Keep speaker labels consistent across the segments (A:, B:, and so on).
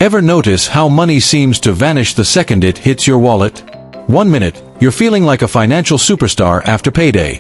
A: Ever notice how money seems to vanish the second it hits your wallet? 1 minute, you're feeling like a financial superstar after payday.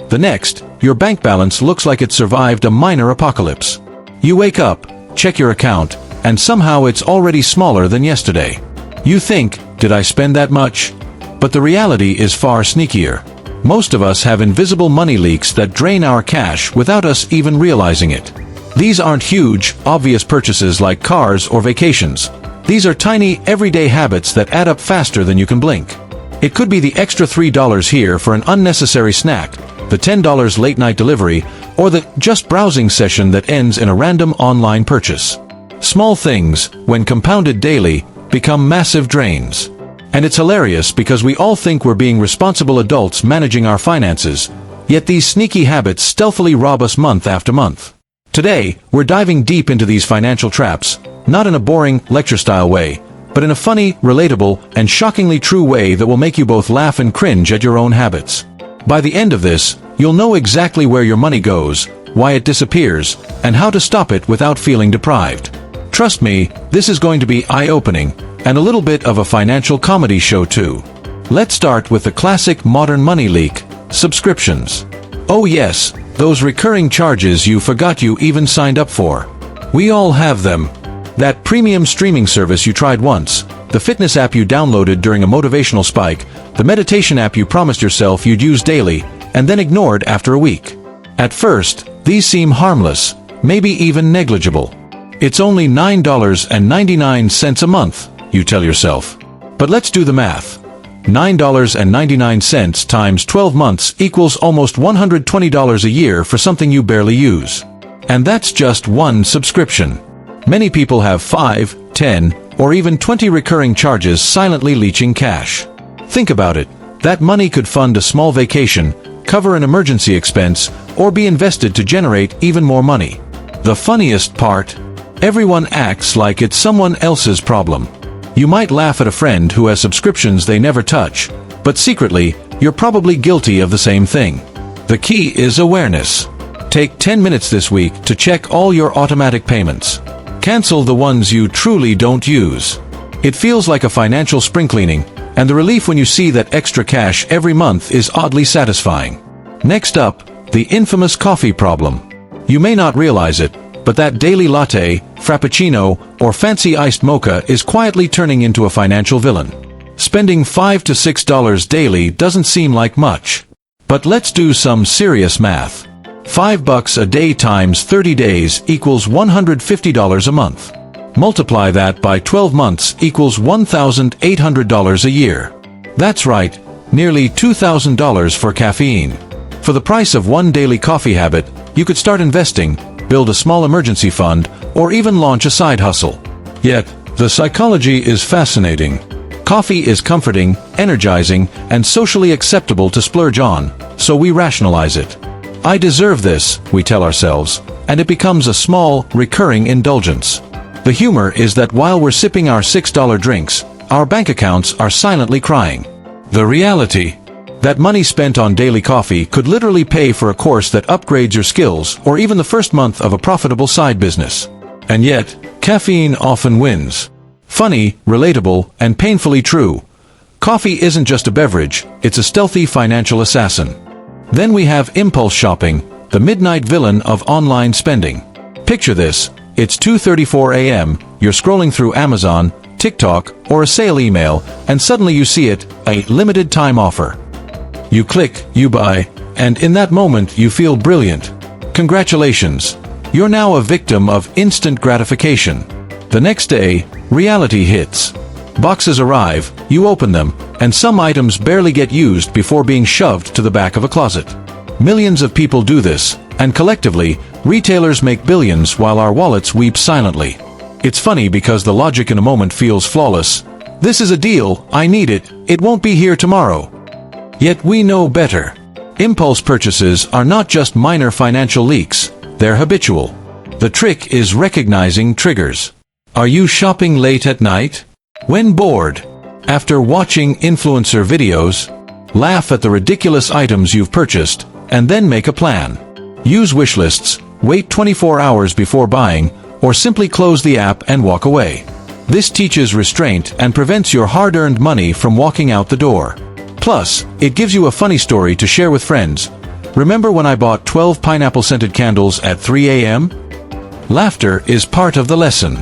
A: The next, your bank balance looks like it survived a minor apocalypse. You wake up, check your account, and somehow it's already smaller than yesterday. You think, did I spend that much? But the reality is far sneakier. Most of us have invisible money leaks that drain our cash without us even realizing it. These aren't huge, obvious purchases like cars or vacations. These are tiny, everyday habits that add up faster than you can blink. It could be the extra $3 here for an unnecessary snack, the $10 late-night delivery, or the just browsing session that ends in a random online purchase. Small things, when compounded daily, become massive drains. And it's hilarious because we all think we're being responsible adults managing our finances, yet these sneaky habits stealthily rob us month after month. Today, we're diving deep into these financial traps, not in a boring, lecture-style way, but in a funny, relatable, and shockingly true way that will make you both laugh and cringe at your own habits. By the end of this, you'll know exactly where your money goes, why it disappears, and how to stop it without feeling deprived. Trust me, this is going to be eye-opening, and a little bit of a financial comedy show too. Let's start with the classic modern money leak, subscriptions. Oh yes, those recurring charges you forgot you even signed up for. We all have them. That premium streaming service you tried once, the fitness app you downloaded during a motivational spike, the meditation app you promised yourself you'd use daily, and then ignored after a week. At first, these seem harmless, maybe even negligible. It's only $9.99 a month, you tell yourself. But let's do the math. $9.99 times 12 months equals almost $120 a year for something you barely use. And that's just one subscription. Many people have 5, 10, or even 20 recurring charges silently leaching cash. Think about it. That money could fund a small vacation, cover an emergency expense, or be invested to generate even more money. The funniest part? Everyone acts like it's someone else's problem. You might laugh at a friend who has subscriptions they never touch, but secretly, you're probably guilty of the same thing. The key is awareness. Take 10 minutes this week to check all your automatic payments. Cancel the ones you truly don't use. It feels like a financial spring cleaning, and the relief when you see that extra cash every month is oddly satisfying. Next up, the infamous coffee problem. You may not realize it, but that daily latte, frappuccino, or fancy iced mocha is quietly turning into a financial villain. Spending $5 to $6 daily doesn't seem like much. But let's do some serious math. $5 a day times 30 days equals $150 a month. Multiply that by 12 months equals $1,800 a year. That's right, nearly $2,000 for caffeine. For the price of one daily coffee habit, you could start investing, build a small emergency fund, or even launch a side hustle. Yet, the psychology is fascinating. Coffee is comforting, energizing, and socially acceptable to splurge on, so we rationalize it. I deserve this, we tell ourselves, and it becomes a small, recurring indulgence. The humor is that while we're sipping our $6 drinks, our bank accounts are silently crying. The reality? That money spent on daily coffee could literally pay for a course that upgrades your skills or even the first month of a profitable side business. And yet, caffeine often wins. Funny, relatable, and painfully true. Coffee isn't just a beverage, it's a stealthy financial assassin. Then we have impulse shopping, the midnight villain of online spending. Picture this, it's 2:34 a.m., you're scrolling through Amazon, TikTok, or a sale email, and suddenly you see it, a limited time offer. You click, you buy, and in that moment you feel brilliant. Congratulations! You're now a victim of instant gratification. The next day, reality hits. Boxes arrive, you open them, and some items barely get used before being shoved to the back of a closet. Millions of people do this, and collectively, retailers make billions while our wallets weep silently. It's funny because the logic in a moment feels flawless. This is a deal, I need it, it won't be here tomorrow. Yet we know better. Impulse purchases are not just minor financial leaks, they're habitual. The trick is recognizing triggers. Are you shopping late at night? When bored? After watching influencer videos? Laugh at the ridiculous items you've purchased, and then make a plan. Use wish lists, wait 24 hours before buying, or simply close the app and walk away. This teaches restraint and prevents your hard-earned money from walking out the door. Plus, it gives you a funny story to share with friends. Remember when I bought 12 pineapple-scented candles at 3 a.m.? Laughter is part of the lesson.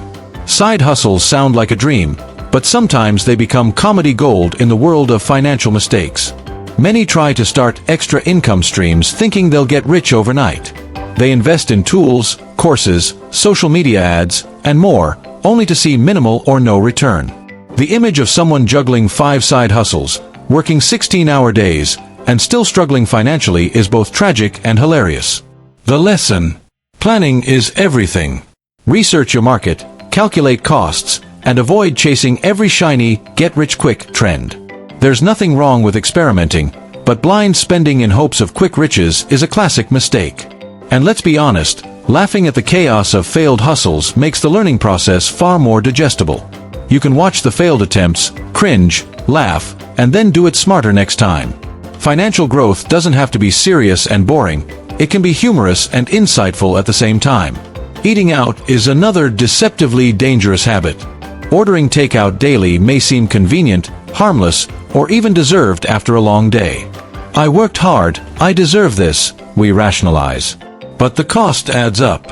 A: Side hustles sound like a dream, but sometimes they become comedy gold in the world of financial mistakes. Many try to start extra income streams thinking they'll get rich overnight. They invest in tools, courses, social media ads, and more, only to see minimal or no return. The image of someone juggling 5 side hustles, working 16-hour days, and still struggling financially is both tragic and hilarious. The lesson: planning is everything. Research your market, calculate costs, and avoid chasing every shiny, get-rich-quick trend. There's nothing wrong with experimenting, but blind spending in hopes of quick riches is a classic mistake. And let's be honest, laughing at the chaos of failed hustles makes the learning process far more digestible. You can watch the failed attempts, cringe, laugh, and then do it smarter next time. Financial growth doesn't have to be serious and boring. It can be humorous and insightful at the same time. Eating out is another deceptively dangerous habit. Ordering takeout daily may seem convenient, harmless, or even deserved after a long day. I worked hard, I deserve this, we rationalize. But the cost adds up.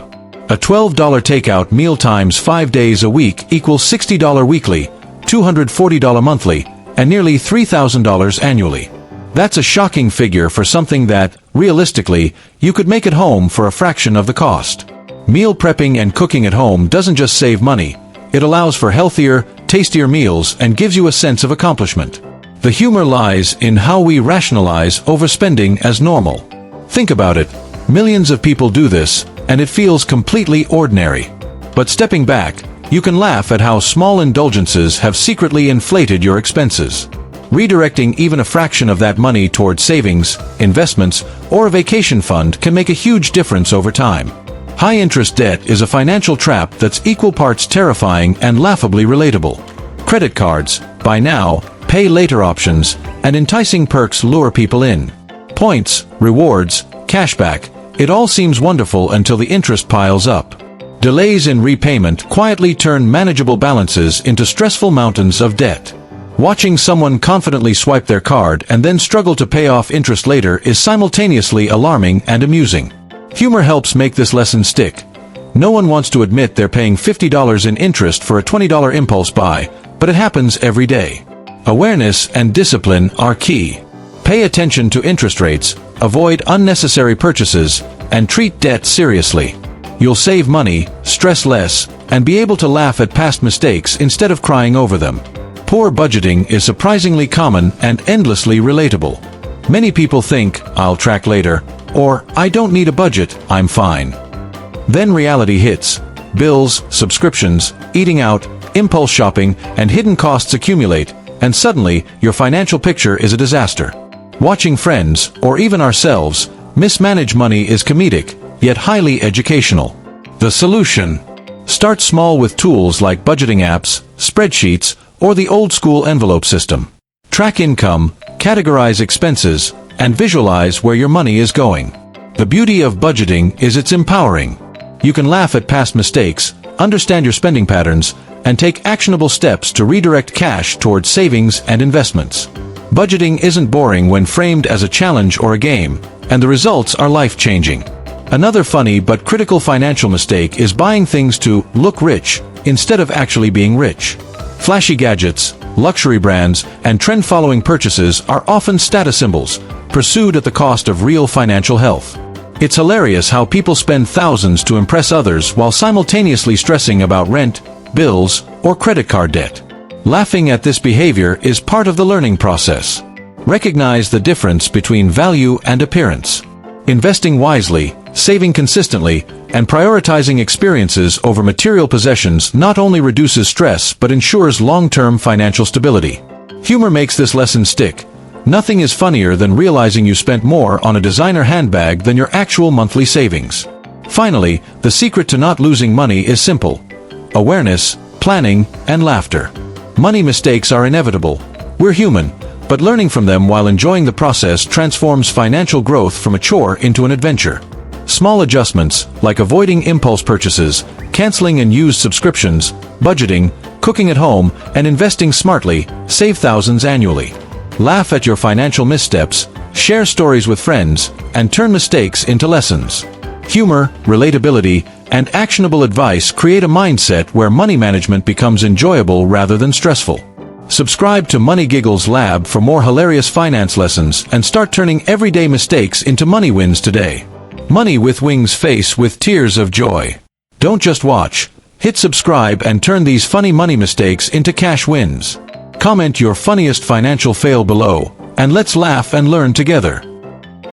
A: A $12 takeout meal times 5 days a week equals $60 weekly, $240 monthly, and nearly $3,000 annually. That's a shocking figure for something that, realistically, you could make at home for a fraction of the cost. Meal prepping and cooking at home doesn't just save money, it allows for healthier, tastier meals and gives you a sense of accomplishment. The humor lies in how we rationalize overspending as normal. Think about it. Millions of people do this, and it feels completely ordinary. But stepping back, you can laugh at how small indulgences have secretly inflated your expenses. Redirecting even a fraction of that money toward savings, investments, or a vacation fund can make a huge difference over time. High-interest debt is a financial trap that's equal parts terrifying and laughably relatable. Credit cards, buy now, pay later options, and enticing perks lure people in. Points, rewards, cashback, it all seems wonderful until the interest piles up. Delays in repayment quietly turn manageable balances into stressful mountains of debt. Watching someone confidently swipe their card and then struggle to pay off interest later is simultaneously alarming and amusing. Humor helps make this lesson stick. No one wants to admit they're paying $50 in interest for a $20 impulse buy, but it happens every day. Awareness and discipline are key. Pay attention to interest rates, avoid unnecessary purchases, and treat debt seriously. You'll save money, stress less, and be able to laugh at past mistakes instead of crying over them. Poor budgeting is surprisingly common and endlessly relatable. Many people think, "I'll track later," or "I don't need a budget, I'm fine." Then reality hits. Bills, subscriptions, eating out, impulse shopping, and hidden costs accumulate, and suddenly, your financial picture is a disaster. Watching friends, or even ourselves, mismanage money is comedic, yet highly educational. The solution: start small with tools like budgeting apps, spreadsheets, or the old-school envelope system. Track income, categorize expenses, and visualize where your money is going. The beauty of budgeting is it's empowering. You can laugh at past mistakes, understand your spending patterns, and take actionable steps to redirect cash towards savings and investments. Budgeting isn't boring when framed as a challenge or a game, and the results are life-changing. Another funny but critical financial mistake is buying things to look rich instead of actually being rich. Flashy gadgets, luxury brands, and trend-following purchases are often status symbols, pursued at the cost of real financial health. It's hilarious how people spend thousands to impress others while simultaneously stressing about rent, bills, or credit card debt. Laughing at this behavior is part of the learning process. Recognize the difference between value and appearance. Investing wisely, saving consistently, and prioritizing experiences over material possessions not only reduces stress but ensures long-term financial stability. Humor makes this lesson stick. Nothing is funnier than realizing you spent more on a designer handbag than your actual monthly savings. Finally, the secret to not losing money is simple: awareness, planning, and laughter. Money mistakes are inevitable. We're human, but learning from them while enjoying the process transforms financial growth from a chore into an adventure. Small adjustments, like avoiding impulse purchases, canceling unused subscriptions, budgeting, cooking at home, and investing smartly, save thousands annually. Laugh at your financial missteps, share stories with friends, and turn mistakes into lessons. Humor, relatability, and actionable advice create a mindset where money management becomes enjoyable rather than stressful. Subscribe to MoneyGiggles Lab for more hilarious finance lessons and start turning everyday mistakes into money wins today. Money with Wings face with tears of joy. Don't just watch. Hit subscribe and turn these funny money mistakes into cash wins. Comment your funniest financial fail below, and let's laugh and learn together.